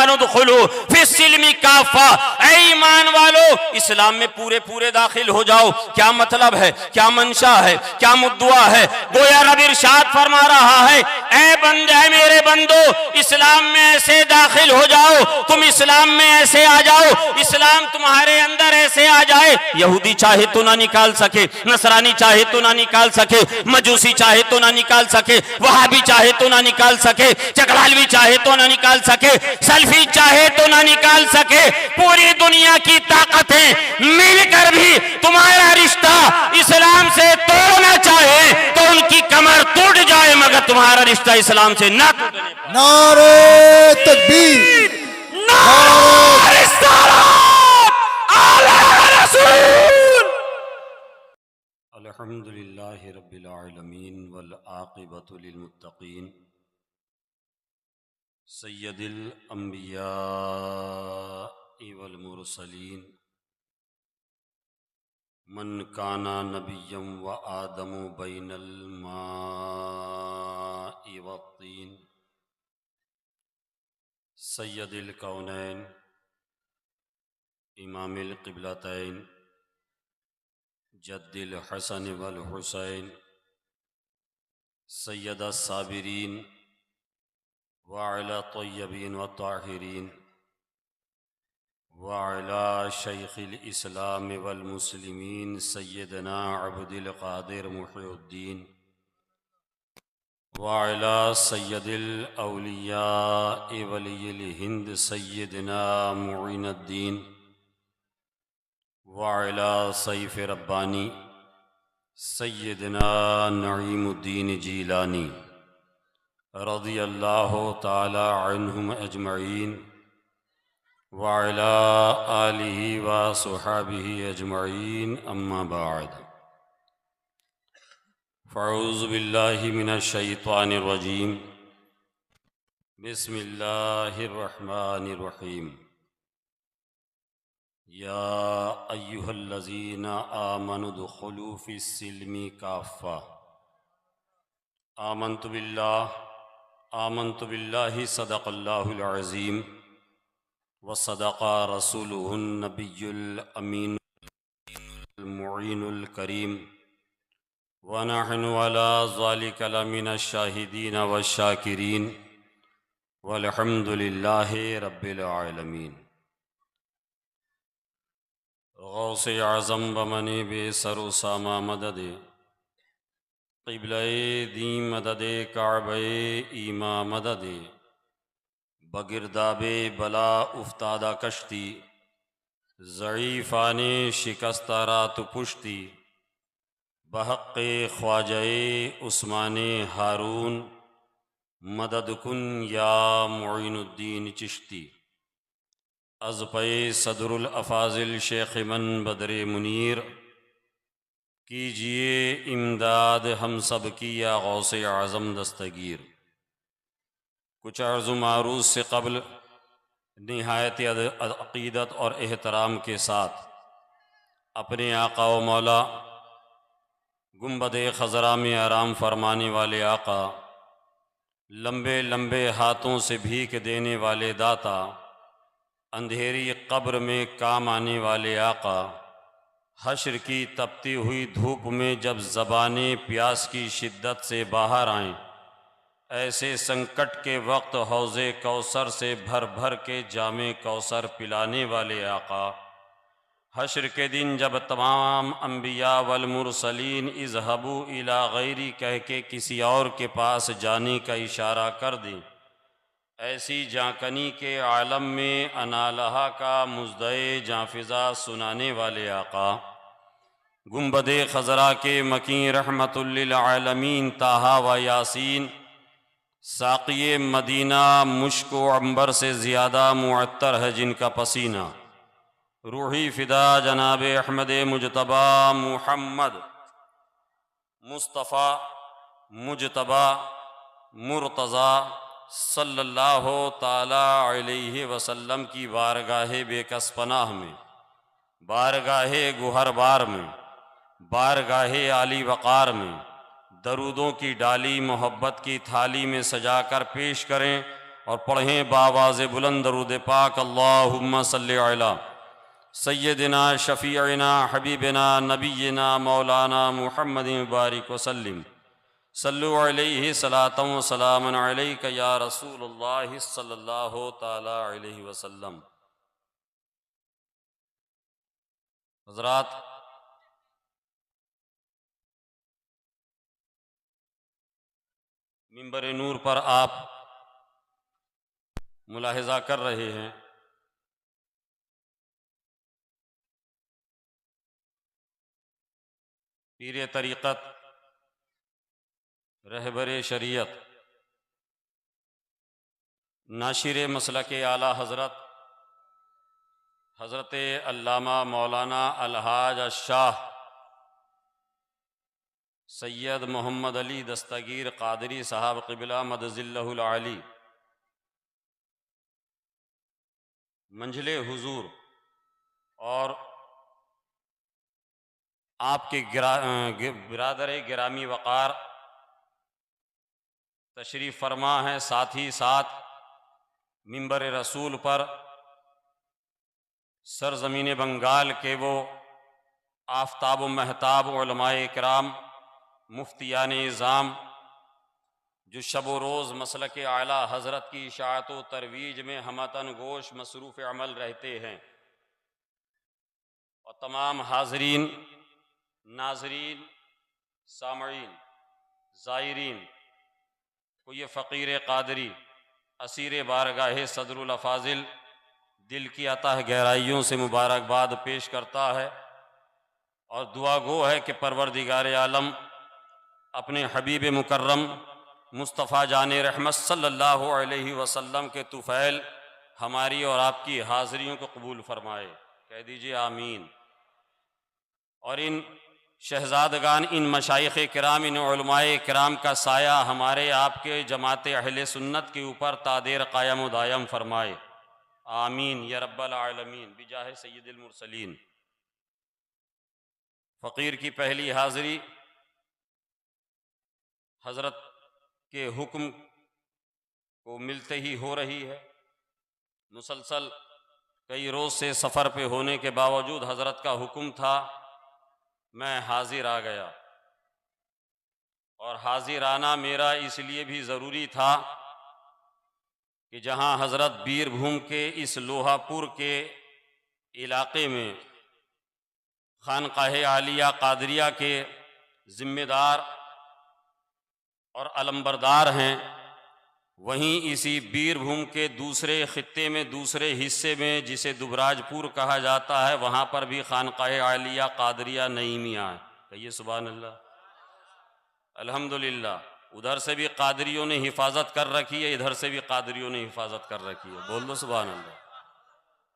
आमनु दुखुलू फिस्सिल्मी काफा, ऐ ईमान वालो इस्लाम में पूरे पूरे दाखिल हो जाओ। क्या मतलब है, क्या मंशा है, क्या मुद्दा है? गोया रब इरशाद फरमा रहा है, ऐ बंदे, ऐ मेरे बंदो, इस्लाम में ऐसे दाखिल हो जाओ, तुम इस्लाम में ऐसे आ जाओ, इस्लाम तुम्हारे अंदर ऐसे आ जाए। यहूदी चाहे तो ना निकाल सके, नसरानी चाहे तो ना निकाल सके, मजूसी चाहे तो ना निकाल सके, वहाबी चाहे तो ना निकाल सके, चकलालवी चाहे तो ना निकाल सके, सल्फी चाहे तो ना निकाल सके। पूरी दुनिया की ताकतें मिलकर भी तुम्हारा रिश्ता इस्लाम से तोड़ना चाहे तो उनकी कमर टूट जाए, मगर तुम्हारा रिश्ता इस्लाम से ना टूटने पाए। नारे तकबीर, नारे रिसालत, आला रसूल। अल्हम्दुलिल्लाहि रब्बिल आलमीन वल आक़िबतु लिल मुत्तक़ीन सय्यदिल अंबिया वल मुरसलीन मन काना नबिय्यम व आदमु बैनल माइ वत्तीन सय्यदिल कौनैन इमामिल क़िबलतैन जद्दिल हसन वल हुसैन सय्यदस साबिरीन व अला तय्यबीन व ताहिरीन व अला शैखिल इस्लाम वल मुस्लिमीन सय्यदना अब्दुल क़ादिर मुहीउद्दीन व अला सय्यदिल औलिया वलिय्यिल हिंद सय्यदना मुईनुद्दीन व अला सैफ़ रब्बानी सय्यदना नईमुद्दीन जीलानी रज़ियल्लाहु ताला अन्हुम अजमईन व अला आलिहि व सुहाबिहि अजमईन, अम्मा बाद। फ़अऊज़ु बिल्लाहि मिनश शैतानिर रजीम, बिस्मिल्लाहिर रहमानिर रहीम। या अय्युहल्लज़ीना आमनु दुखुलू फ़िस्सिल्मी काफ़ा। आमन्तु बिल्लाहि सदक़ल्लाहुल अज़ीम व सदक़ा रसूलुहुन नबियुल अमीनुल मुईनुल करीम व नहनु अला ज़ालिका लमिनश शाहिदीन वश शाकिरीन वल्हम्दुलिल्लाहि रब्बिल आलमीन। गौसे आज़म बमने बेसरो सामा मददे क़िबले दी मददे काबे ईमा मददे बगिरदाबे बला उफ्तादा कश्ती ज़ईफ़ाने शिकस्ता रात पुश्ती बहक़्क़े ख्वाजाए उस्माने हारून मदद कुन या मुईनुद्दीन चिश्ती। अज़पे सदरुल अफ़ाज़िल शेख मन बदरे मुनीर कीजिए इमदाद हम सब की या गौसे आज़म दस्तगीर। कुछ अर्ज़ मारूज़ से क़ब्ल निहायत अक़ीदत और एहतराम के साथ अपने आका व मौला गुंबद ख़ज़रा में आराम फरमाने वाले आका, लंबे लंबे हाथों से भीख देने वाले दाता, अंधेरी कब्र में काम आने वाले आका, हश्र की तपती हुई धूप में जब ज़बाने प्यास की शिद्दत से बाहर आएं, ऐसे संकट के वक्त हौज़े कौसर से भर भर के जामे कौसर पिलाने वाले आका, हश्र के दिन जब तमाम अम्बिया वल मुरसलीन इज़हबू इला गैरी कह के किसी और के पास जाने का इशारा कर दें, ऐसी जाकनी के आलम में अनालहा का मुज़दए जाफ़िज़ा सुनाने वाले आका, गुंबदे ख़ज़रा के मकीन रहमतुल लिल आलमीन ताहा व यासीन, साक़िए मदीना मुश्क व अंबर से ज़्यादा मुअत्तर है जिनका पसीना, रूही फ़िदा जनाब अहमद मुजतबा मुहम्मद मुस्तफ़ा मुजतबा मुर्तज़ा सल्लल्लाहु ताला अलैहि वसल्लम की बारगाहे बेकसपनाह में, बारगाहे गुहरबार में, बारगाहे आली वक़ार में दरूदों की डाली मोहब्बत की थाली में सजाकर पेश करें। और पढ़ें बावाज़ बुलंद दरूद पाक अल्लाहुम्मा सल्लि अला सय्यदिना शफ़ीअना हबीबना नबीना मौलाना मुहम्मदिन बारिक वसल्लिम सल्लु अलैहि सलातन व सलामन अलैका या रसूलुल्लाह सल्लल्लाहु तआला अलैहि वसल्लम। हज़रात, मिंबर नूर पर आप मुलाहिज़ा कर रहे हैं पीर तरीक़त रहबर शरीयत नाशिर मसलक आला हज़रत हज़रत अल्लामा मौलाना अलहाज शाह सैयद मोहम्मद अली दस्तगीर क़ादरी साहब क़िबला मदज़िल्लहुल आली मंजिले हुजूर और आपके बिरादर गिरामी वक़ार तशरीफ़ फरमा है। साथ ही साथ मिंबर रसूल पर सरज़मीन बंगाल के वो आफ्ताब व महताब उलमाए किराम मुफ्तियान इज़ाम जो शब व रोज़ मसलक आला हज़रत की इशाअत व तरवीज में हमतन गोश मसरूफ़ अमल रहते हैं, और तमाम हाज़रीन, नाज़रीन, सामईन, ज़ायरीन को ये फ़कीर क़ादरी असीर बारगाह सदरुल अफ़ाज़िल दिल की अतः गहराइयों से मुबारकबाद पेश करता है और दुआ गो है कि परवरदिगार आलम अपने हबीब मुकर्रम मुस्तफ़ा जाने रहमत सल्लल्लाहु अलैहि वसल्लम के तुफ़ैल हमारी और आपकी हाज़रियों को कबूल फरमाए। कह दीजिए आमीन। और इन शहज़ादगान, इन मशाइख़ किराम, इन उलमाए किराम का साया हमारे आपके जमात अहले सुन्नत के ऊपर तादेर कायम व दायम फरमाए। आमीन या रब्बल आलमीन बिजाहे सय्यिदिल मुरसलीन। फ़कीर की पहली हाज़री हज़रत के हुक्म को मिलते ही हो रही है। मुसलसल कई रोज़ से सफ़र पे होने के बावजूद हज़रत का हुक्म था, मैं हाजिर आ गया। और हाजिर आना मेरा इसलिए भी ज़रूरी था कि जहाँ हज़रत बीरभूम के इस लोहापुर के इलाक़े में खानकाह आलिया क़ादरिया के ज़िम्मेदार और अलंबरदार हैं, वहीं इसी बीरभूम के दूसरे ख़ित्ते में, दूसरे हिस्से में, जिसे दुबराजपुर कहा जाता है, वहाँ पर भी खानकाह आलिया क़ादरिया नईमिया है। कहिए सुभान अल्लाह, अल्हम्दुलिल्लाह। उधर से भी क़ादरियों ने हिफाजत कर रखी है, इधर से भी क़ादरियों ने हिफाजत कर रखी है। बोल दो सुभान अल्लाह।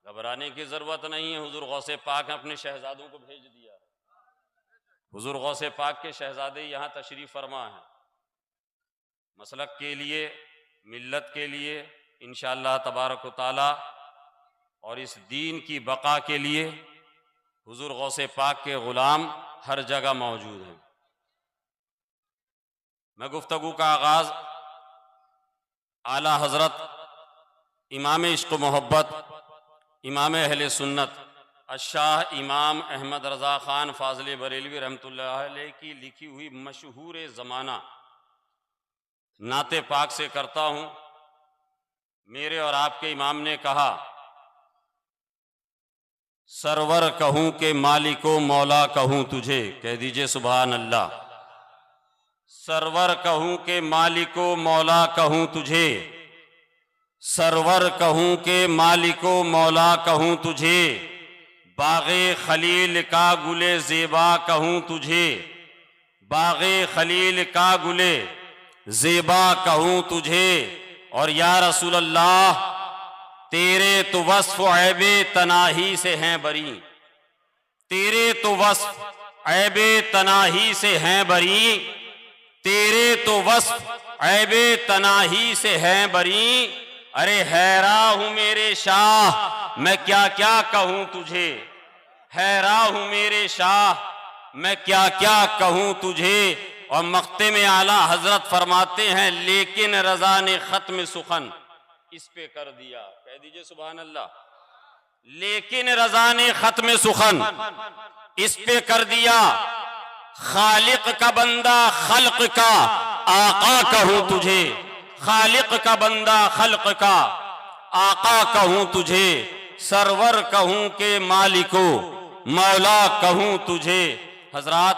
घबराने की ज़रूरत नहीं है। हुज़ूर गौसे पाक अपने शहज़ादों को भेज दिया है। हुज़ूर गौसे पाक के शहज़ादे यहाँ तशरीफ़ फरमा हैं, मसलक के लिए, मिल्लत के लिए इंशाअल्लाह तबारक व तआला, और इस दीन की बका के लिए हुज़ूर गौसे पाक के ग़ुलाम हर जगह मौजूद हैं। मैं गुफ्तगू का आगाज़ आला हज़रत इमाम इश्क़ व मोहब्बत, इमाम अहले सुन्नत अशाह इमाम अहमद रज़ा ख़ान फ़ाज़िल बरेलवी रहमतुल्लाह अलैह की लिखी हुई मशहूर ज़माना नाते पाक से करता हूँ। मेरे और आपके इमाम ने कहा, सरवर कहूँ के मालिको मौला कहूँ तुझे। कह दीजिए सुभान अल्लाह। सरवर कहूँ के मालिको मौला कहूँ तुझे, सरवर कहूँ के मालिको मौला कहूँ तुझे, बाग़े खलील का गुले ज़ेबा कहूँ तुझे, बाग़े खलील का गुले ज़ेबा कहूँ तुझे। और या रसूल अल्लाह, तेरे तो वस्फ़ ऐबे तनाही से हैं बरी, तेरे तो वस्फ़ ऐबे तनाही से हैं बरी, तेरे तो वस्फ़ ऐबे तनाही से हैं बरी। अरे हैरा हूँ मेरे शाह, मैं क्या क्या कहूँ तुझे, हैरा हूँ मेरे शाह, मैं क्या क्या कहूँ तुझे। और मख्ते में आला हजरत फरमाते हैं, लेकिन रज़ा ने ख़त्म सुखन, इस पे कर दिया, कह दीजिए सुभान अल्लाह। लेकिन रजा ने खत्म सुखन इस पे कर दिया, खालिक का बंदा खल्क का आका कहूं तुझे, खालिक का बंदा खल्क का आका कहूं तुझे, सरवर कहूं के मालिको मौला कहूं तुझे। हजरात,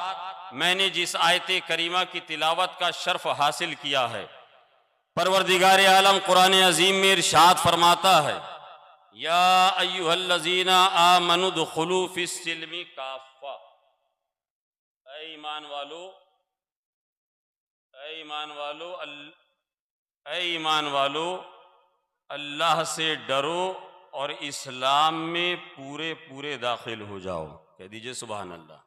मैंने जिस आयत करीमा की तिलावत का शर्फ हासिल किया है, परवरदिगार आलम कुरान अजीम में इरशाद फरमाता है, या अय्युहल्लज़ीना आमनुदखुलू फिस्सिल्मी काफ़ा, ऐ ईमान वालो, ऐ ईमान वालो, ऐ ईमान वालो, अल्लाह से डरो और इस्लाम में पूरे पूरे दाखिल हो जाओ। कह दीजिए सुभान अल्लाह।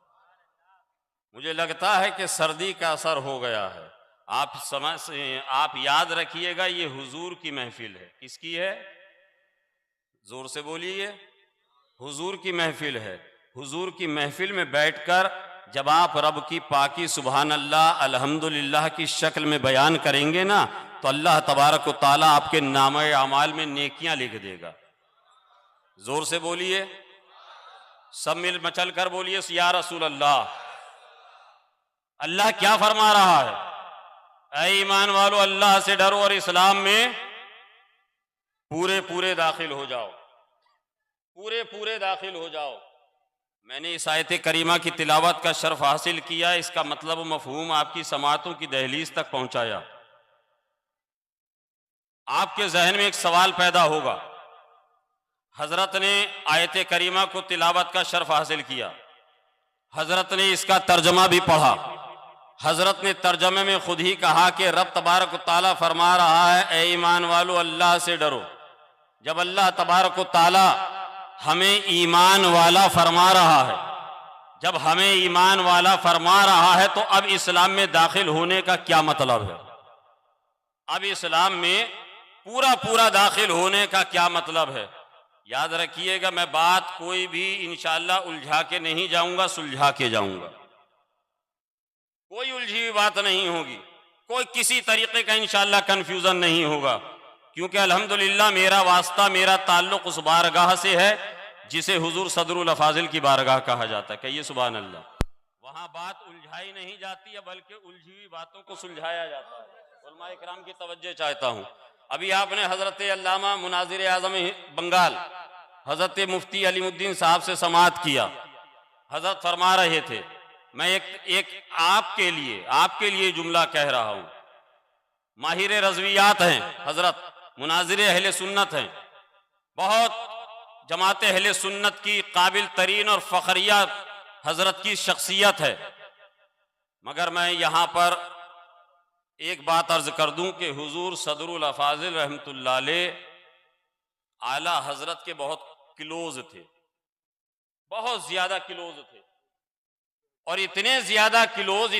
मुझे लगता है कि सर्दी का असर हो गया है। आप याद रखिएगा, ये हुजूर की महफिल है। किसकी है? जोर से बोलिए। हुजूर की महफिल है। हुजूर की महफिल में बैठकर जब आप रब की पाकी सुभान अल्लाह अल्हम्दुलिल्लाह की शक्ल में बयान करेंगे ना, तो अल्लाह तबारक व तआला आपके नामे अमाल में नेकियां लिख देगा। जोर से बोलिए, सब मिल मचल कर बोलिए, या रसूल अल्लाह। अल्लाह क्या फरमा रहा है? ऐ ईमान वालो, अल्लाह से डरो और इस्लाम में पूरे पूरे दाखिल हो जाओ, पूरे पूरे दाखिल हो जाओ। मैंने इस आयत करीमा की तिलावत का शर्फ हासिल किया, इसका मतलब व मफहूम आपकी समातों की दहलीज तक पहुंचाया। आपके जहन में एक सवाल पैदा होगा, हजरत ने आयत करीमा को तिलावत का शर्फ हासिल किया, हजरत ने इसका तर्जमा भी पढ़ा, हजरत ने तर्जमे में खुद ही कहा कि रब तबारक ताला फरमा रहा है, ऐ ईमान वालो अल्लाह से डरो। जब अल्लाह तबारक ताला हमें ईमान वाला फरमा रहा है, जब हमें ईमान वाला फरमा रहा है, तो अब इस्लाम में दाखिल होने का क्या मतलब है? अब इस्लाम में पूरा पूरा दाखिल होने का क्या मतलब है? याद रखिएगा, मैं बात कोई भी इंशाअल्लाह उलझा के नहीं जाऊंगा, सुलझा के जाऊंगा। कोई उलझी हुई बात नहीं होगी, कोई किसी तरीके का इंशाअल्लाह कंफ्यूजन नहीं होगा, क्योंकि अल्हम्दुलिल्लाह मेरा वास्ता, मेरा ताल्लुक उस बारगाह से है जिसे हुजूर सदरुल अफाजिल की बारगाह कहा जाता है। कहिए सुभान अल्लाह। वहां बात उलझाई नहीं जाती है, बल्कि उलझी हुई बातों को सुलझाया जाता है। उलमा इकराम की तवज्जो चाहता हूं। अभी आपने हजरत अल्लामा मुनाजिर आजम बंगाल हजरत मुफ्ती अलीमुद्दीन साहब से समाअत किया। हजरत फरमा रहे थे, मैं एक आपके लिए जुमला कह रहा हूं। माहिर रज़वियात हैं हजरत, मुनाजिर अहले सुन्नत हैं, बहुत जमात अहले सुन्नत की काबिल तरीन और फखरिया हजरत की शख्सियत है। मगर मैं यहां पर एक बात अर्ज कर दूं कि हुजूर सदरुल अफाजिल रहमतुल्लाह अलैह आला हजरत के बहुत क्लोज थे, बहुत ज्यादा क्लोज थे, और इतने ज्यादा क्लोज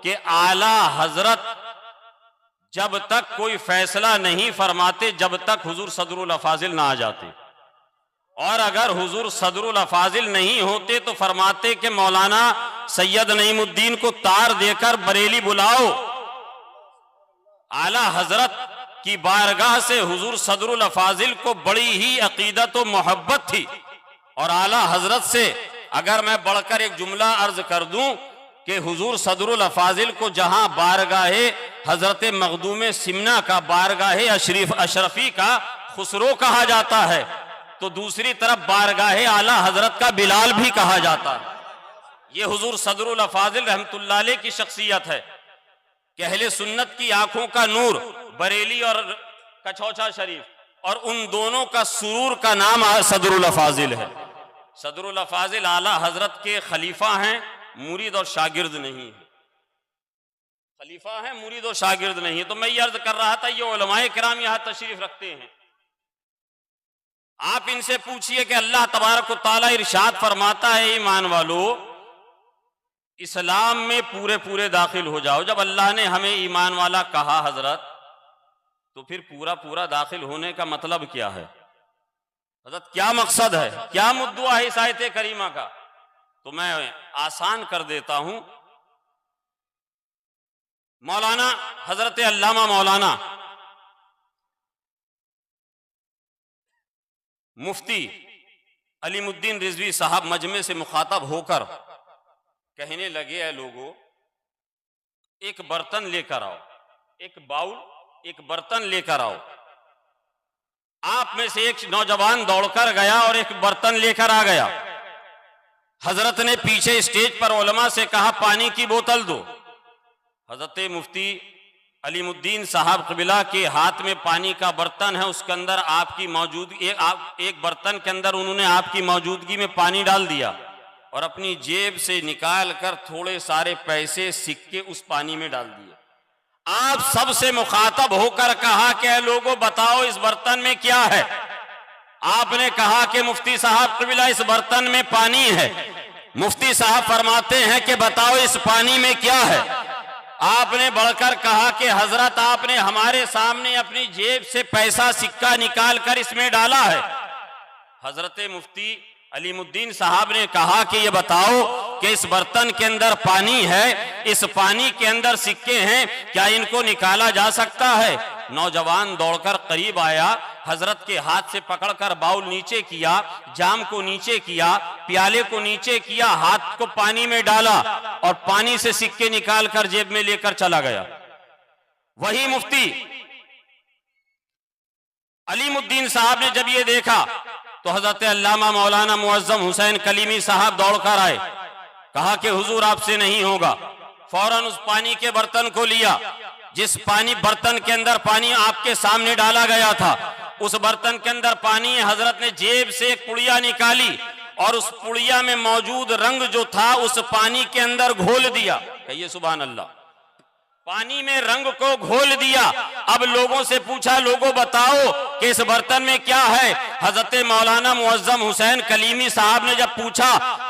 कि आला हजरत जब तक कोई फैसला नहीं फरमाते, जब तक हुजूर सदरुल अफाजिल ना आ जाते, और अगर हुजूर सदरुल अफाजिल नहीं होते तो फरमाते कि मौलाना सैयद नईमुद्दीन को तार देकर बरेली बुलाओ। आला हजरत की बारगाह से हुजूर सदरुल अफाजिल को बड़ी ही अकीदत और मोहब्बत थी। और आला हजरत से अगर मैं बढ़कर एक जुमला अर्ज कर दूं कि हुजूर सदरुल अफाजिल को जहां बारगाहे हजरत मखदूम सिमना का, बारगाहे अशरफी का खुसरो कहा जाता है, तो दूसरी तरफ बारगाहे आला हजरत का बिलाल भी कहा जाता है। ये हुजूर सदरुल अफाजिल रहमतुल्लाह अलैह की शख्सियत है कि अहले सुन्नत की आंखों का नूर, बरेली और कछौछा शरीफ, और उन दोनों का सुरूर का नाम सदरुल अफाजिल है। सदरुल अफाजिल आला हजरत के खलीफा हैं, मुरीद और शागिर्द नहीं है। खलीफा है, मुरीद और शागिर्द नहीं है। तो मैं ये अर्ज कर रहा था, ये उलमाए किराम यहां तशरीफ रखते हैं, आप इनसे पूछिए कि अल्लाह तबारक व तआला इरशाद फरमाता है, ईमान वालो इस्लाम में पूरे पूरे दाखिल हो जाओ। जब अल्लाह ने हमें ईमान वाला कहा हजरत, तो फिर पूरा पूरा दाखिल होने का मतलब क्या है? हजरत क्या मकसद है, क्या मुद्दा है इस आयत करीमा का? तो मैं आसान कर देता हूं। मौलाना हजरत अल्लामा मौलाना मुफ्ती अलीमुद्दीन रिजवी साहब मजमे से मुखातब होकर कहने लगे, है लोगों, एक बर्तन लेकर आओ, एक बाउल, एक बर्तन लेकर आओ। आप में से एक नौजवान दौड़कर गया और एक बर्तन लेकर आ गया। हजरत ने पीछे स्टेज पर उलमा से कहा, पानी की बोतल दो। हजरत मुफ्ती अलीमुद्दीन साहब क़िबला के हाथ में पानी का बर्तन है, उसके अंदर आपकी मौजूदगी, एक बर्तन के अंदर उन्होंने आपकी मौजूदगी में पानी डाल दिया और अपनी जेब से निकाल कर थोड़े सारे पैसे सिक्के उस पानी में डाल दिए। आप सबसे मुखातब होकर कहा कि लोगों बताओ इस बर्तन में क्या है। आपने कहा कि मुफ्ती साहब क़िबला इस बर्तन में पानी है। मुफ्ती साहब फरमाते हैं कि बताओ इस पानी में क्या है। आपने बढ़कर कहा कि हजरत आपने हमारे सामने अपनी जेब से पैसा सिक्का निकाल कर इसमें डाला है। हजरत मुफ्ती अलीमुद्दीन साहब ने कहा कि ये बताओ कि इस बर्तन के अंदर पानी है, इस पानी के अंदर सिक्के हैं, क्या इनको निकाला जा सकता है? नौजवान दौड़कर करीब आया, हजरत के हाथ से पकड़कर बाउल नीचे किया, जाम को नीचे किया, प्याले को नीचे किया, हाथ को पानी में डाला और पानी से सिक्के निकालकर जेब में लेकर चला गया। वही मुफ्ती अलीमुद्दीन साहब ने जब ये देखा तो हजरत अल्लामा मौलाना मुअज्जम हुसैन कलीमी साहब दौड़कर आए, कहा कि हुजूर आपसे नहीं होगा। फौरन उस पानी के बर्तन को लिया, जिस बर्तन के अंदर पानी आपके सामने डाला गया था, उस बर्तन के अंदर पानी, हजरत ने जेब से एक पुड़िया निकाली और उस पुड़िया में मौजूद रंग जो था उस पानी के अंदर घोल दिया। कहिए सुभान अल्लाह। पानी में रंग को घोल दिया। अब लोगों से पूछा, लोगों बताओ कि इस बर्तन में क्या है। हजरत मौलाना मुअज्जम हुसैन कलीमी साहब ने जब पूछा,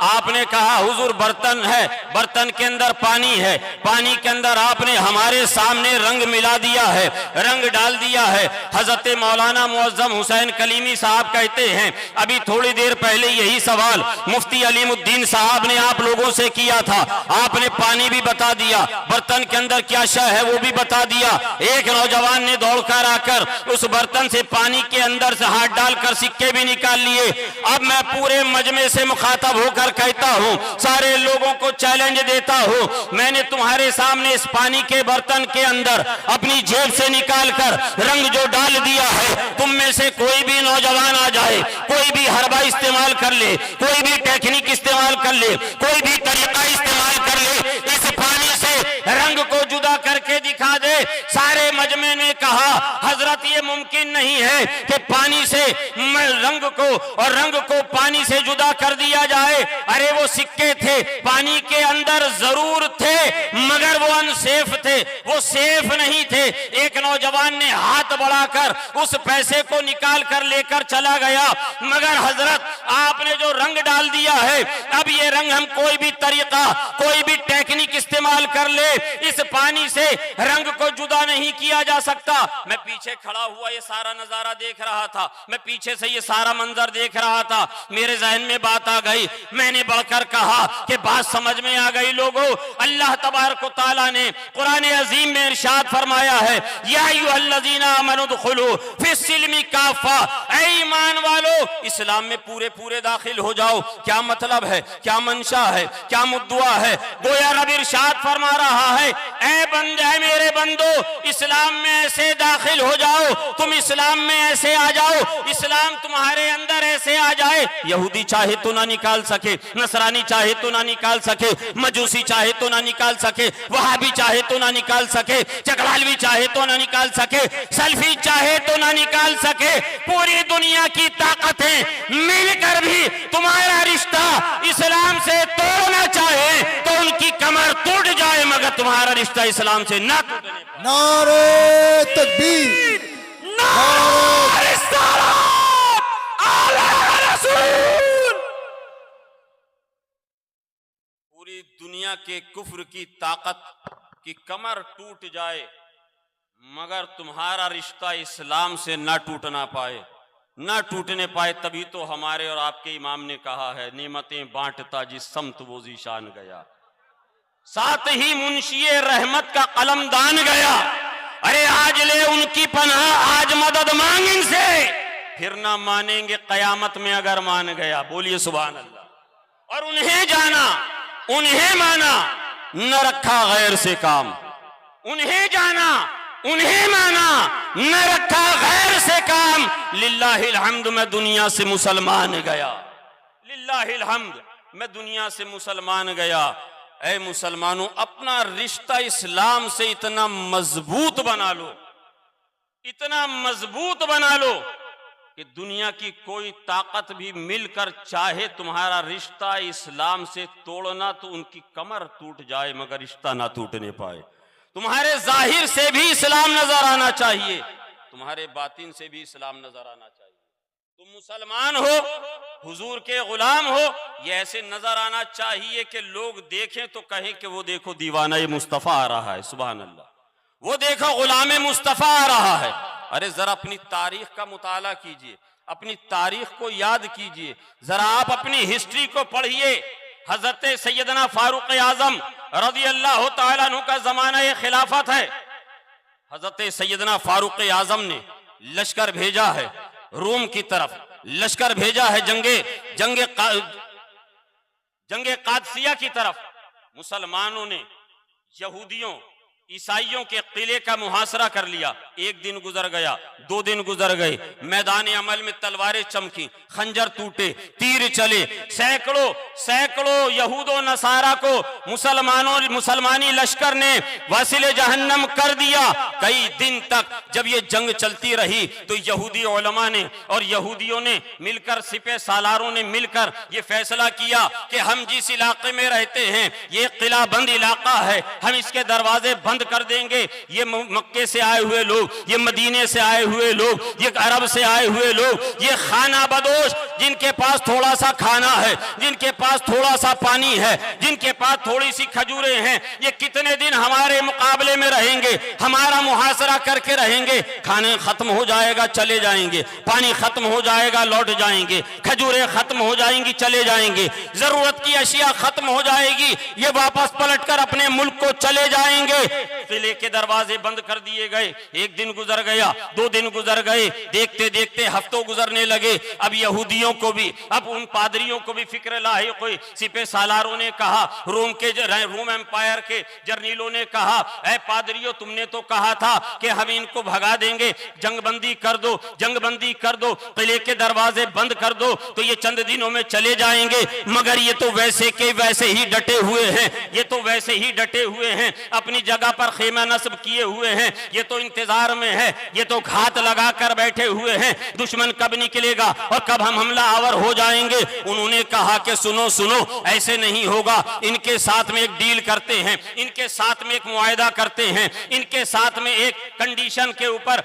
आपने कहा हुजूर बर्तन है, बर्तन के अंदर पानी है, पानी के अंदर आपने हमारे सामने रंग मिला दिया है, रंग डाल दिया है। हजरत मौलाना मुअज्जम हुसैन कलीमी साहब कहते हैं, अभी थोड़ी देर पहले यही सवाल मुफ्ती अलीमुद्दीन साहब ने आप लोगों से किया था, आपने पानी भी बता दिया, बर्तन के अंदर क्या है वो भी बता दिया। एक नौजवान ने दौड़कर आकर उस बर्तन से पानी के अंदर से हाथ डालकर सिक्के भी निकाल लिए। अब मैं पूरे मजमे से मुखातब होकर कहता हूं, सारे लोगों को चैलेंज देता हूं, मैंने तुम्हारे सामने इस पानी के बर्तन के अंदर अपनी जेब से निकालकर रंग जो डाल दिया है, तुम में से कोई भी नौजवान आ जाए, कोई भी हरबा इस्तेमाल कर ले, कोई भी टेक्निक इस्तेमाल कर ले, कोई भी तरीका इस्तेमाल कर ले, इस पानी से रंग को जुदा करके दिखा दे। सारे मजमे ने कहा, हजरत ये मुमकिन नहीं है कि पानी से रंग को और रंग को पानी से जुदा कर दिया जाए। अरे वो सिक्के थे, पानी के अंदर जरूर थे मगर वो अनसेफ थे, वो सेफ नहीं थे। एक नौजवान ने हाथ बढ़ाकर उस पैसे को निकाल कर लेकर चला गया, मगर हजरत आपने जो रंग डाल दिया है, अब ये रंग हम कोई भी तरीका, कोई भी टेक्निक इस्तेमाल कर ले, इस पानी से रंग को जुदा नहीं किया जा सकता। मैं पीछे खड़ा हुआ ये सारा नजारा देख रहा था, मैं पीछे से ये सारा मंजर देख रहा था, मेरे जहन में बात आ गई। मैंने बढ़कर कहा कि बात समझ में आ गई। लोगों, अल्लाह तबारक व तआला ने कुरान अजीम में इरशाद फरमाया है, या अय्युहल्लज़ीना आमनू दुखुलू फिस्सिल्मी काफ़ा, ऐ ईमान वालो इस्लाम में पूरे पूरे दाखिल हो जाओ। क्या मतलब है, क्या मंशा है, क्या मुद्दा है? गोया रब इरशाद फरमा रहा है, ऐ बंदे, मेरे बंदो, इस्लाम में ऐसे दाखिल हो जाओ, तुम इस्लाम में ऐसे आ जाओ, इस्लाम तुम्हारे अंदर ऐसे आ जाए। यहूदी चाहे तो ना निकाल सके, नसरानी चाहे तो ना निकाल सके, मजूसी चाहे तो ना निकाल सके, वहाबी चाहे तो ना निकाल सके, चकवालवी चाहे तो ना निकाल सके, सल्फी चाहे तो ना निकाल सके। पूरी दुनिया की ताकतें मिलकर भी तुम्हारा रिश्ता इस्लाम से तोड़ना चाहे तो उनकी कमर टूट जाए, मगर तुम्हारा रिश्ता इस्लाम से ना टूटने पाए। नारे तकबीर, नारे सलात अला रसूल। पूरी दुनिया के कुफ्र की ताकत की कमर टूट जाए, मगर तुम्हारा रिश्ता इस्लाम से ना टूटना पाए, ना टूटने पाए। तभी तो हमारे और आपके इमाम ने कहा है, नेमतें बांटता जिस समत वो जीशान गया, साथ ही मुंशिए रहमत का कलमदान गया। अरे आज ले उनकी पनाह, आज मदद मांग इनसे, फिर ना मानेंगे कयामत में अगर मान गया। बोलिए सुभान अल्लाह। और उन्हें जाना, उन्हें माना, न रखा गैर से काम। उन्हें जाना, उन्हें माना, न रखा गैर से काम। लिल्लाहिल हम्द, मैं दुनिया से मुसलमान गया। लिल्लाहिल हम्द, मैं दुनिया से मुसलमान गया। ऐ मुसलमानों, अपना रिश्ता इस्लाम से इतना मजबूत बना लो, इतना मजबूत बना लो कि दुनिया की कोई ताकत भी मिलकर चाहे तुम्हारा रिश्ता इस्लाम से तोड़ना तो उनकी कमर टूट जाए मगर रिश्ता ना टूटने पाए। तुम्हारे जाहिर से भी इस्लाम नजर आना चाहिए, तुम्हारे बातिन से भी इस्लाम नजर आना चाहिए। तुम मुसलमान हो, हुजूर के गुलाम हो, ये ऐसे नजर आना चाहिए कि लोग देखें तो कहें कि वो देखो दीवाना ये मुस्तफ़ा आ रहा है। सुभान अल्लाह, वो देखो गुलाम मुस्तफ़ा आ रहा है। अरे जरा अपनी तारीख का मुताला कीजिए, अपनी तारीख को याद कीजिए, जरा आप अपनी हिस्ट्री को पढ़िए। हजरत सैयदना फारूक आजम रज़ी अल्लाह तआला अन्हु का जमाना ये खिलाफत है। हजरत सैयदना फारूक आजम ने लश्कर भेजा है रूम की तरफ, लश्कर भेजा है जंगे कादसिया की तरफ। मुसलमानों ने यहूदियों ईसाइयों के किले का मुहासरा कर लिया। एक दिन गुजर गया, 2 दिन गुजर गए, मैदान अमल में तलवारें चमकी, खंजर टूटे, तीर चले, सैकड़ों यहूदो नसारा को मुसलमानी लश्कर ने वसीले जहन्नम कर दिया। कई दिन तक जब ये जंग चलती रही तो यहूदी उलमा ने और यहूदियों ने मिलकर, सिपह सालारों ने मिलकर ये फैसला किया कि हम जिस इलाके में रहते हैं ये किला बंद इलाका है, हम इसके दरवाजे बंद कर देंगे। ये मक्के से आए हुए लोग, ये मदीने से आए हुए लोग, ये अरब से आए हुए लोग, ये खाना बदोश, जिनके पास थोड़ा सा खाना है, जिनके पास थोड़ा सा पानी है, जिनके पास थोड़ी सी खजूरें हैं, ये कितने दिन हमारे मुकाबले में रहेंगे, हमारा मुहासरा करके रहेंगे। खाने खत्म हो जाएगा चले जाएंगे, पानी खत्म हो जाएगा लौट जाएंगे, खजूरें खत्म हो जाएंगी चले जाएंगे, जरूरत की अशिया खत्म हो जाएगी, ये वापस पलटकर अपने मुल्क को चले जाएंगे। किले के दरवाजे बंद कर दिए गए। एक दिन गुजर गया, 2 दिन गुजर गए, देखते देखते हफ्तों गुजरने लगे। अब यहूदियों को भी, अब उन पादरियों को भी फिक्र लाहिक हुई। सिपह सालारों ने कहा, रोम एम्पायर के जर्नीलों ने कहा, ऐ पादरियों, तुमने तो कहा था कि हम इनको भगा देंगे, जंगबंदी कर दो, जंगबंदी कर दो, किले के दरवाजे बंद कर दो तो ये चंद दिनों में चले जाएंगे। मगर ये तो वैसे के वैसे ही डटे हुए हैं, ये तो वैसे ही डटे हुए हैं, अपनी जगह पर खेमा नस्ब किए हुए हैं, ये तो इंतजार में है, ये तो घात लगा कर बैठे हुए हैं, दुश्मन कब निकलेगा और कब हम हमला आवर हो जाएंगे। उन्होंने कहा कि सुनो सुनो, ऐसे नहीं होगा, इनके साथ में एक डील करते हैं, इनके साथ में एक मुआयदा करते हैं, इनके साथ में एक कंडीशन के ऊपर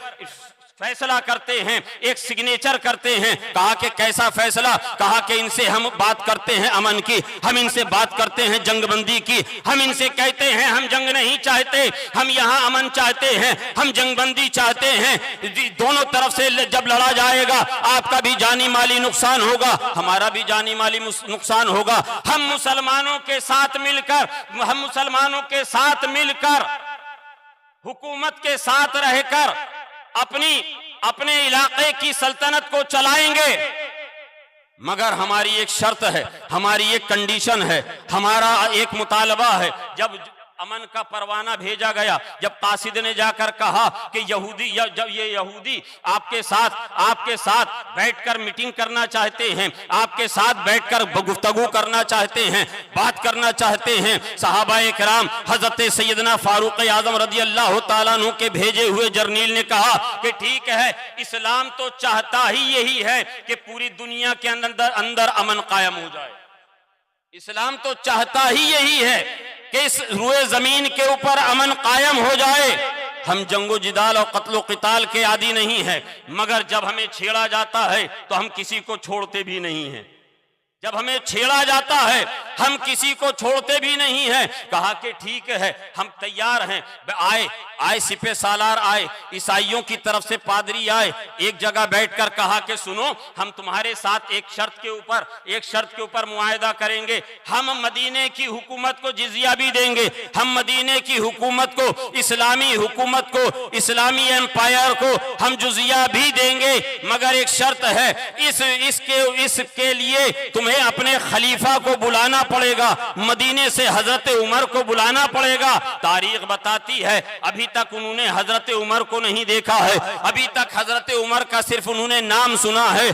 फैसला करते हैं, एक सिग्नेचर करते हैं। कहा कि कैसा फैसला? कहा कि इनसे हम बात करते हैं अमन की, हम इनसे बात करते हैं जंगबंदी की, हम इनसे कहते हैं हम जंग नहीं चाहते, हम यहाँ अमन चाहते हैं, हम जंगबंदी चाहते हैं। दोनों तरफ से जब लड़ा जाएगा आपका भी जानी माली नुकसान होगा, हमारा भी जानी माली नुकसान होगा। हम मुसलमानों के साथ मिलकर हुकूमत के साथ रहकर अपने इलाके की सल्तनत को चलाएंगे, मगर हमारी एक शर्त है, हमारी एक कंडीशन है, हमारा एक मुतालबा है। जब अमन का परवाना भेजा गया, जब कासिद ने जाकर कहा कि जब ये यहूदी आपके साथ बैठकर मीटिंग करना चाहते हैं, आपके साथ बैठकर गुफ्तगू करना चाहते हैं, बात करना चाहते हैं, सहाबाए किराम हजरत सैयदना फारूक आजम रज़ी अल्लाह तआला अन्हु के भेजे हुए जर्नील ने कहा कि ठीक है, इस्लाम तो चाहता ही यही है कि पूरी दुनिया के अंदर अमन कायम हो जाए। इस्लाम तो चाहता ही यही है कि इस रुए जमीन के ऊपर अमन कायम हो जाए। हम जंगो जिदाल और कत्लो क़िताल के आदी नहीं है, मगर जब हमें छेड़ा जाता है तो हम किसी को छोड़ते भी नहीं हैं। जब हमें छेड़ा जाता है हम किसी को छोड़ते भी नहीं हैं। कहा कि ठीक है, हम तैयार हैं। आए सिपे सालार आए, ईसाइयों की तरफ से पादरी आए, एक जगह बैठकर कहा कि सुनो, हम तुम्हारे साथ एक शर्त के ऊपर मुआहदा करेंगे। हम मदीने की हुकूमत को जिजिया भी देंगे, हम मदीने की हुकूमत को, इस्लामी हुकूमत को, इस्लामी एम्पायर को हम जिजिया भी देंगे, मगर एक शर्त है, इसके लिए तुम्हें अपने खलीफा को बुलाना पड़ेगा, मदीने से हजरत उमर को बुलाना पड़ेगा। तारीख बताती है अभी तक उन्होंने हजरत उमर को नहीं देखा है, अभी तक हजरत उमर का सिर्फ उन्होंने नाम सुना है।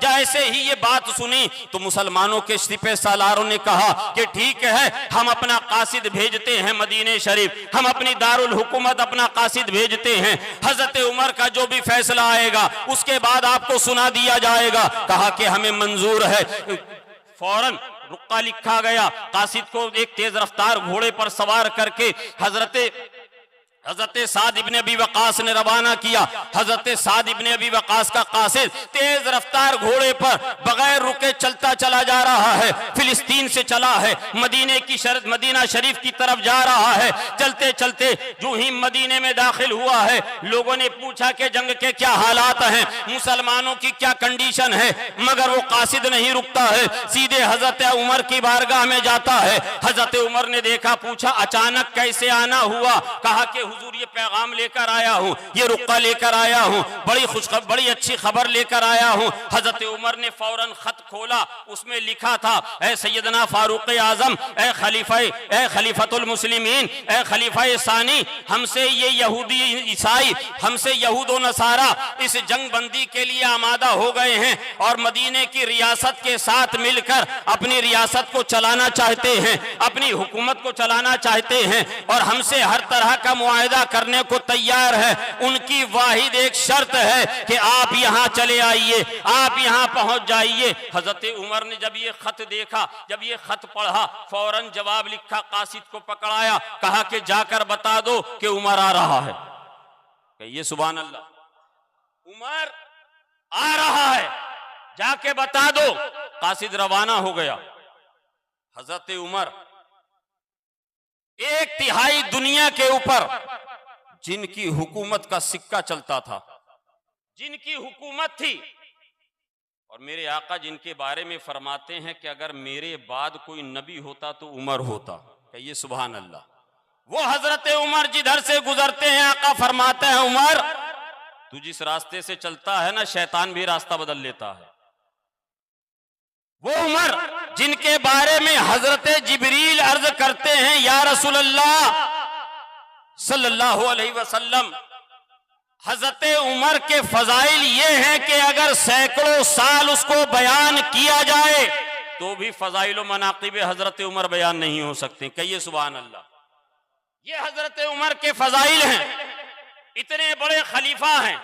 जैसे ही ये बात सुनी तो मुसलमानों के सिपे सालारों ने कहा कि ठीक है, हम अपना कासिद भेजते हैं मदीने शरीफ, हम अपनी दारुल हुकूमत अपना कासिद भेजते हैं, हजरत उमर का जो भी फैसला आएगा उसके बाद आपको सुना दिया जाएगा। कहा कि हमें मंजूर है। फौरन रुक्का लिखा गया, कासिद को एक तेज रफ्तार घोड़े पर सवार करके हजरत साद इब्ने अबी वकास ने रवाना किया। हजरत साद इब्ने अबी वकास का कासिद तेज रफ्तार घोड़े पर बगैर रुके चलता चला जा रहा है, फिलिस्तीन से चला है, मदीना शरीफ की तरफ जा रहा है। चलते चलते जो ही मदीने में दाखिल हुआ है, लोगों ने पूछा कि जंग के क्या हालात हैं, मुसलमानों की क्या कंडीशन है, मगर वो कासिद नहीं रुकता है, सीधे हजरत उमर की बारगाह में जाता है। हजरत उमर ने देखा, पूछा अचानक कैसे आना हुआ? कहा कि हुजूर ये पैगाम लेकर आया हूँ, ये रुक्का लेकर आया हूँ, बड़ी अच्छी खबर लेकर आया हूँ। हजरत उमर ने फौरन खत खोला, उसमें लिखा था, ए सैयदना फारूक आजम, ए खलीफतुल मुस्लिमीन, ए खलीफा सानी, हमसे ये यहूदी ईसाई, हमसे यहूद व नसारा इस जंग बंदी के लिए आमादा हो गए हैं और मदीने की रियासत के साथ मिलकर अपनी रियासत को चलाना चाहते हैं, अपनी हुकूमत को चलाना चाहते हैं और हमसे हर तरह का मुआहदा करने को तैयार है। उनकी वाहिद एक शर्त है कि आप यहां चले आइए, आप यहां पहुंच जाइए। हजरत उमर ने जब ये खत देखा, जब ये खत पढ़ा, फौरन जवाब लिखा, कासिद को पकड़ाया, कहा कि जाकर बता दो कि उमर आ रहा है। कहिए सुभान अल्लाह, उमर आ रहा है, जाके बता दो। कासिद रवाना हो गया। हजरत उमर एक तिहाई दुनिया के ऊपर जिनकी हुकूमत का सिक्का चलता था, जिनकी हुकूमत थी, और मेरे आका जिनके बारे में फरमाते हैं कि अगर मेरे बाद कोई नबी होता तो उमर होता। कहिए सुभान अल्लाह। वो हजरत उमर जिधर से गुजरते हैं आका फरमाते हैं, उमर तू जिस रास्ते से चलता है ना, शैतान भी रास्ता बदल लेता है। वो उमर जिनके बारे में हजरत जिब्रील अर्ज करते हैं, या रसूल अल्लाह सल्लल्लाहु अलैहि वसल्लम, हजरत उमर के फजाइल ये हैं कि अगर सैकड़ों साल उसको बयान किया जाए तो भी फजाइल मनाकिब हजरत उमर बयान नहीं हो सकते। कहिए सुभान अल्लाह। ये हजरत उमर के फजाइल हैं। इतने बड़े खलीफा हैं।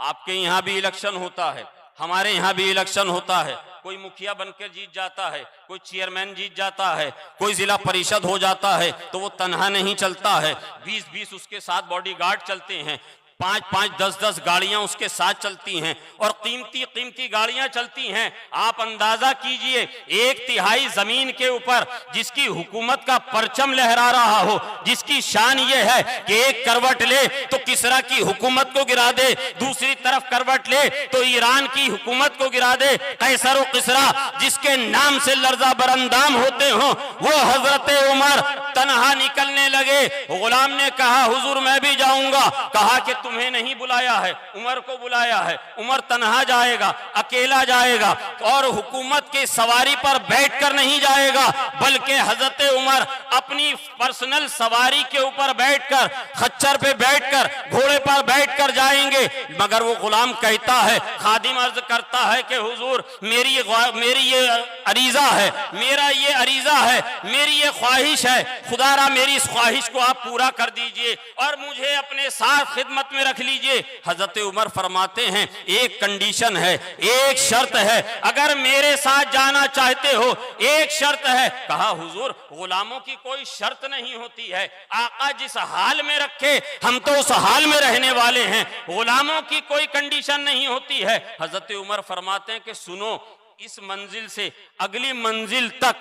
आपके यहां भी इलेक्शन होता है, हमारे यहां भी इलेक्शन होता है, कोई मुखिया बनकर जीत जाता है, कोई चेयरमैन जीत जाता है, कोई जिला परिषद हो जाता है, तो वो तन्हा नहीं चलता है, 20-20 उसके साथ बॉडीगार्ड चलते हैं, 5-5, 10-10 गाड़ियां उसके साथ चलती हैं और कीमती गाड़ियां चलती हैं। आप अंदाजा कीजिए, 1/3 जमीन के ऊपर जिसकी हुकूमत का परचम लहरा रहा हो, जिसकी शान ये है कि एक करवट ले तो किसरा की हुकूमत को गिरा दे, दूसरी तरफ करवट ले तो ईरान की हुकूमत को गिरा दे, कैसर और किसरा जिसके नाम से लर्जा बरंदाम होते हो, वो हजरत उमर तन्हा निकलने लगे। गुलाम ने कहा, हुजूर मैं भी जाऊंगा। कहा कि तुम्हें नहीं बुलाया है, उमर को बुलाया है। उमर तन्हा जाएगा, अकेला जाएगा और हुकूमत की सवारी पर बैठकर नहीं जाएगा, बल्कि हजरत उमर अपनी पर्सनल सवारी के ऊपर बैठकर, खच्चर पे बैठकर, घोड़े पर बैठकर जाएंगे। मगर वो गुलाम कहता है, खादिम अर्ज करता है कि हुजूर मेरी ये अरीजा है, मेरा ये अरीजा है, मेरी ये ख्वाहिश है, खुदारा मेरी इस ख्वाहिश को आप पूरा कर दीजिए और मुझे अपने साथ खिदमत में रख लीजिए। हजरत उमर फरमाते हैं, एक कंडीशन है, एक शर्त है, अगर मेरे साथ जाना चाहते हो एक शर्त है। कहा, हुजूर गुलामों की कोई शर्त नहीं होती है, आका जिस हाल में रखे हम तो उस हाल में रहने वाले हैं, गुलामों की कोई कंडीशन नहीं होती है। हजरत उमर फरमाते हैं कि सुनो, इस मंजिल से अगली मंजिल तक,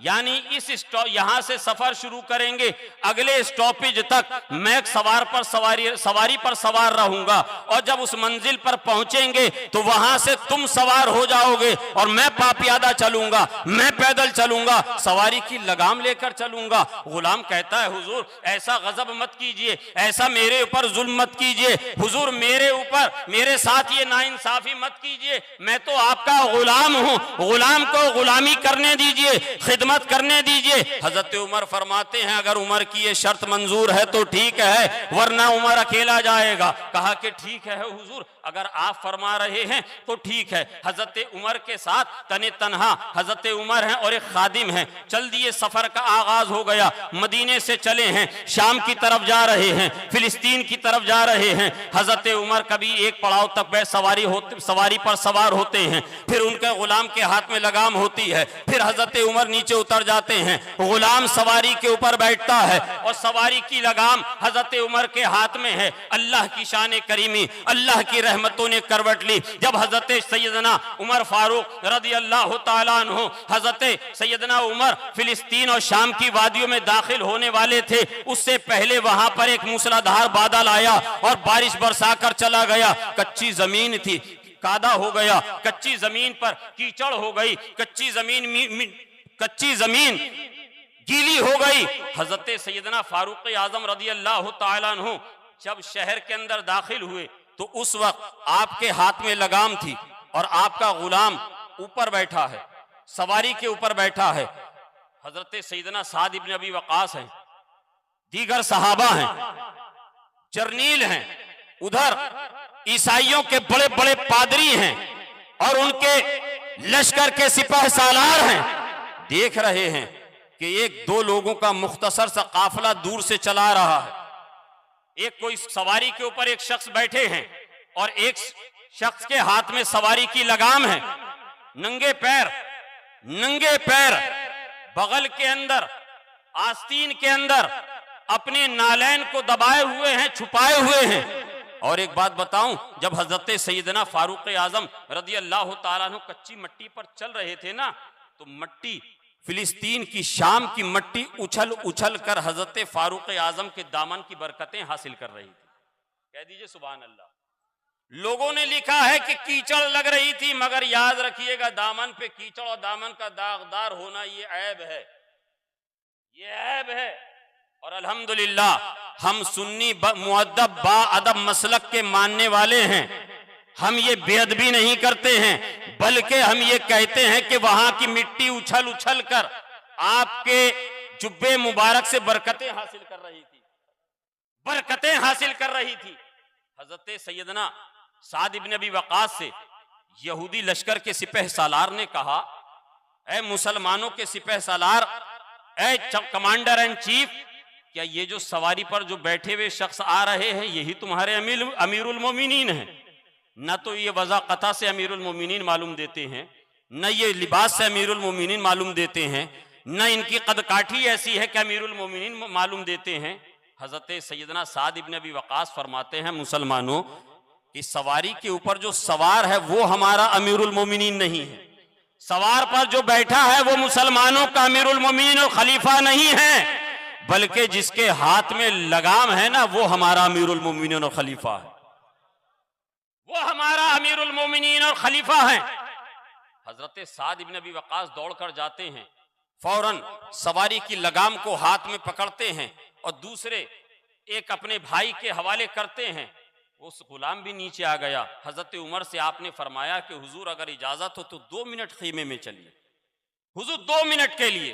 यानी इस यहां से सफर शुरू करेंगे, अगले स्टॉपेज तक मैं सवारी पर सवार रहूंगा, और जब उस मंजिल पर पहुंचेंगे तो वहां से तुम सवार हो जाओगे और मैं पापियादा चलूंगा, मैं पैदल चलूंगा, सवारी की लगाम लेकर चलूंगा। गुलाम कहता है हुजूर ऐसा गजब मत कीजिए, ऐसा मेरे ऊपर जुल्म मत कीजिए, हुजूर मेरे ऊपर मेरे साथ ये नाइंसाफी मत कीजिए, मैं तो आपका गुलाम हूं, गुलाम को गुलामी करने दीजिए, खिदमत करने दीजिए। हजरत उमर फरमाते हैं अगर उमर की ये शर्त मंजूर है तो ठीक है, वरना उमर अकेला जाएगा। कहा कि ठीक है हुजूर, अगर आप फरमा रहे हैं तो ठीक है। हजरत उमर के साथ तने तन्हा हजरत उमर हैं और एक खादिम हैं। चल दिए, सफर का आगाज हो गया। मदीने से चले हैं, शाम की तरफ जा रहे हैं, फिलिस्तीन की तरफ जा रहे हैं। हजरत उमर कभी एक पड़ाव तक सवारी पर सवार होते हैं, फिर उनके गुलाम के हाथ में लगाम होती है, फिर हजरत उमर नीचे उतर जाते हैं, गुलाम सवारी के ऊपर बैठता है और सवारी की लगाम हजरत उमर के हाथ में है। अल्लाह की शान करीमी, अल्लाह की रहमतों ने करवट ली। जब हजरत सैयदना उमर फारूक रज़ी अल्लाह तआला अन्हु, हजरत सैयदना उमर फिलिस्तीन और शाम की वादियों में दाखिल होने वाले थे, उससे पहले वहां पर एक मूसलाधार बादल आया और बारिश बरसाकर चला गया। कच्ची जमीन थी, कादा हो गया, कच्ची जमीन पर कीचड़ हो गई, कच्ची जमीन गीली हो गई। हजरत सैयदना फारूक आजम रज़ी अल्लाह तआला अन्हु जब शहर के अंदर दाखिल हुए तो उस वक्त आपके हाथ में लगाम थी और आपका गुलाम ऊपर बैठा है, सवारी के ऊपर बैठा है। हजरत सैयदना साद इब्न अबी वक़ास हैं, दीगर सहाबा हैं, जर्नील हैं, उधर ईसाइयों के बड़े बड़े पादरी हैं और उनके लश्कर के सिपाह सालार हैं। देख रहे हैं कि एक दो लोगों का मुख्तसर सा काफिला दूर से चला रहा है। एक कोई सवारी के ऊपर एक शख्स बैठे हैं और एक शख्स के हाथ में सवारी की लगाम है। नंगे पैर बगल के अंदर, आस्तीन के अंदर अपने नालैन को दबाए हुए हैं, छुपाए हुए हैं। और एक बात बताऊं, जब हजरत सैयदना फारूक आजम रज़ी अल्लाह तआला अन्हु कच्ची मट्टी पर चल रहे थे ना, तो मट्टी फिलिस्तीन की, शाम की मट्टी उछल उछल कर हजरत फारूक आजम के दामन की बरकतें हासिल कर रही थी। कह दीजिए सुभान अल्लाह। लोगों ने लिखा है कि कीचड़ लग रही थी, मगर याद रखिएगा दामन पे कीचड़ और दामन का दागदार होना ये ऐब है, ये ऐब है। और अल्हम्दुलिल्लाह हम सुन्नी मुअद्दब बाअदब मसलक के मानने वाले हैं। हम ये बेअदबी नहीं करते हैं, बल्कि हम ये कहते हैं कि वहां की मिट्टी उछल उछल कर आपके जुब्बे मुबारक से बरकतें हासिल कर रही थी, बरकतें हासिल कर रही थी। हजरत सैयदना साद इब्न अबी वक़ास से यहूदी लश्कर के सिपह सालार ने कहा, ऐ मुसलमानों के सिपह सालार, ऐ कमांडर एंड चीफ, क्या ये जो सवारी पर जो बैठे हुए शख्स आ रहे हैं यही तुम्हारे अमीरुल मोमिनीन हैं? न तो ये वज़ाक़ता से अमीरुल मोमिनीन मालूम देते हैं, न ये लिबास से अमीरुल मोमिनीन मालूम देते हैं, न इनकी कदकाठी ऐसी है कि अमीरुल मोमिनीन मालूम देते हैं। हजरत सैयदना साद इब्न अबी वक़ास फरमाते हैं, मुसलमानों की सवारी के ऊपर जो सवार है वो हमारा अमीरुल मोमिनीन नहीं है, सवार पर जो बैठा है वो मुसलमानों का अमीरुल मोमिनीन और खलीफा नहीं है, बल्कि जिसके हाथ में लगाम है ना वो हमारा अमीरुल मोमिनीन और खलीफा है, वो हमारा अमीरुल मोमिनीन और खलीफा है। हजरत साद इब्न अबी वक़ास दौड़कर जाते हैं, फौरन सवारी की लगाम को हाथ में पकड़ते हैं और दूसरे एक अपने भाई के हवाले करते हैं। उस गुलाम भी नीचे आ गया। हजरत उमर से आपने फरमाया कि हुजूर अगर इजाजत हो तो 2 मिनट खीमे में चलिए, हुजूर 2 मिनट के लिए।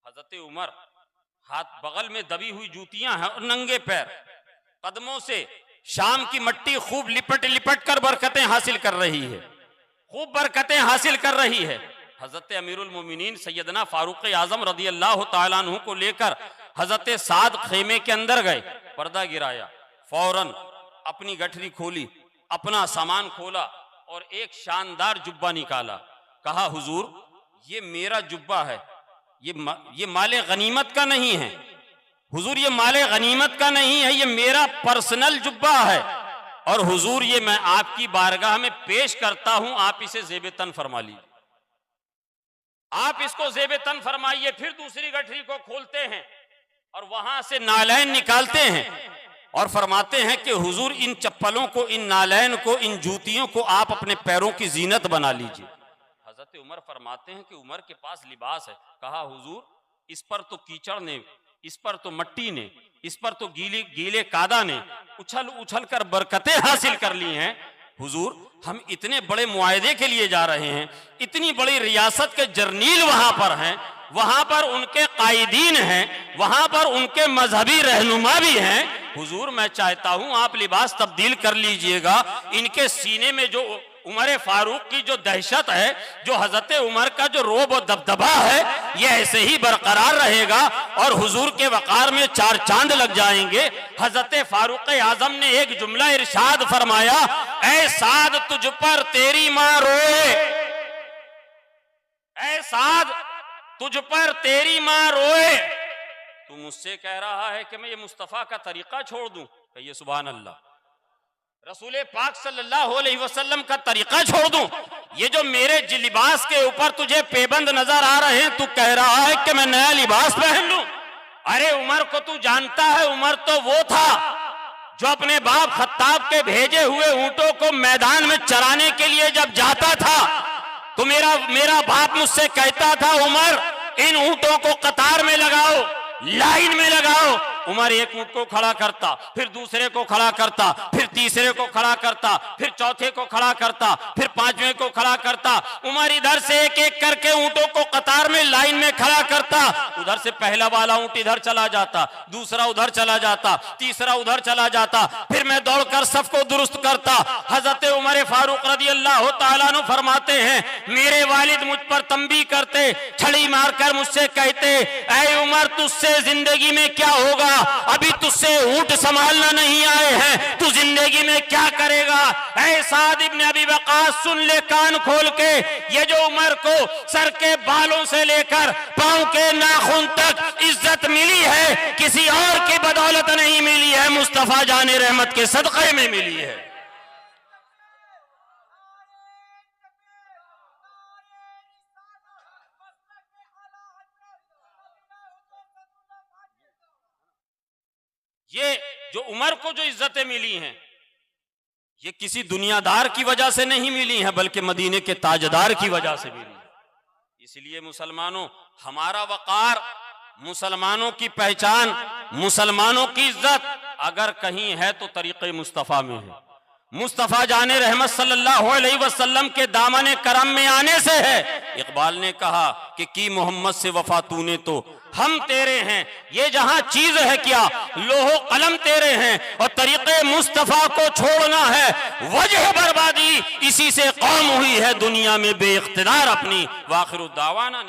हजरत उमर हाथ बगल में दबी हुई जूतियां हैं और नंगे पैर, कदमों से शाम की मट्टी खूब लिपट लिपट कर बरकतें हासिल कर रही है, खूब बरकतें हासिल कर रही है। हजरत अमीरुल मोमिनीन सैयदना फारूक आजम रज़ी अल्लाह तआला अन्हु को लेकर हजरत साद खेमे के अंदर गए, पर्दा गिराया, फौरन अपनी गठरी खोली, अपना सामान खोला और एक शानदार जुब्बा निकाला। कहा हुजूर ये मेरा जुब्बा है, ये माले गनीमत का नहीं है, हुजूर ये माले गनीमत का नहीं है, ये मेरा पर्सनल जुब्बा है और हुजूर ये मैं आपकी बारगाह में पेश करता हूं, आप इसे ज़ेब-ए-तन फरमा लीजिए। आप इसको ज़ेब तन फरमाइए, फिर दूसरी गठरी को खोलते हैं और वहां से नालैन निकालते हैं और फरमाते हैं कि हुजूर इन चप्पलों को, इन नालैन को, इन जूतियों को आप अपने पैरों की जीनत बना लीजिए। हजरत उमर फरमाते हैं कि उमर के पास लिबास है। कहा हुजूर इस पर तो कीचड़ ने, इस पर तो मट्टी ने, इस पर तो गीले कादा ने उछल उछल कर बरकतें हासिल कर ली हैं। हुजूर हम इतने बड़े मुआहदे के लिए जा रहे हैं, इतनी बड़ी रियासत के जर्नील वहां पर हैं, वहां पर उनके कायदीन हैं, वहां पर उनके मजहबी रहनुमा भी हैं। हुजूर मैं चाहता हूं आप लिबास तब्दील कर लीजिएगा। इनके सीने में जो उमर फारूक की जो दहशत है, जो हजरत उमर का जो रोब और दबदबा है, ये ऐसे ही बरकरार रहेगा और हुजूर के वकार में चार चांद लग जाएंगे। हजरत फारूक आजम ने एक जुमला इरशाद फरमाया, ऐ साद तुझ पर तेरी मां रोए, ऐ साद तुझ पर तेरी मां रोए। तू मुझसे कह रहा है कि मैं ये मुस्तफा का तरीका छोड़ दूं? कहिए सुभान अल्लाह। रसूल पाक सल्लल्लाहु अलैहि वसल्लम का तरीका छोड़ दूं? ये जो मेरे लिबास के ऊपर तुझे पेबंद नजर आ रहे हैं, तू कह रहा है कि मैं नया लिबास पहन लूं? अरे उमर को तू जानता है, उमर तो वो था जो अपने बाप खत्ताब के भेजे हुए ऊंटों को मैदान में चराने के लिए जब जाता था तो मेरा बाप मुझसे कहता था, उमर इन ऊंटों को कतार में लगाओ, लाइन में लगाओ। उमर एक ऊंट को खड़ा करता, फिर दूसरे को खड़ा करता, फिर तीसरे को खड़ा करता, फिर चौथे को खड़ा करता, फिर पांचवें को खड़ा करता। उमर इधर से एक एक करके ऊंटों को कतार में लाइन में खड़ा करता। उधर से पहला वाला ऊंट इधर चला जाता, दूसरा उधर चला जाता, तीसरा उधर चला जाता, फिर मैं दौड़कर सबको दुरुस्त करता। हजरत उमर फारूक रज़ी अल्लाह तआला अन्हु फरमाते हैं, मेरे वालिद मुझ पर तंबीह करते, छड़ी मारकर मुझसे कहते, ऐ उमर तुझसे जिंदगी में क्या होगा, अभी तुझसे ऊंट संभालना नहीं आए हैं, तू जिंदगी में क्या करेगा। ऐ साद इब्न अबी वक़ास सुन ले कान खोल के, ये जो उमर को सर के बालों से लेकर पांव के नाखून तक इज्जत मिली है, किसी और की बदौलत नहीं मिली है, मुस्तफा जाने रहमत के सदक़े में मिली है। ये जो उमर को जो इज्जतें मिली हैं, ये किसी दुनियादार की वजह से नहीं मिली हैं, बल्कि मदीने के ताजदार की वजह से मिली है। इसलिए मुसलमानों, हमारा वकार, मुसलमानों की पहचान, मुसलमानों की इज्जत अगर कहीं है तो तरीक़े मुस्तफ़ा में है। मुस्तफ़ा जाने रहमत सल्लल्लाहु अलैहि वसल्लम के दामन करम में आने से है। इकबाल ने कहा कि मोहम्मद से वफा तूने तो हम तेरे हैं, ये जहां चीज है क्या लोहो कलम तेरे हैं, और तरीक़े मुस्तफ़ा को छोड़ना है वजह बर्बादी, इसी से कौम हुई है दुनिया में बेइख्तिदार अपनी। वाखिरु दावाना।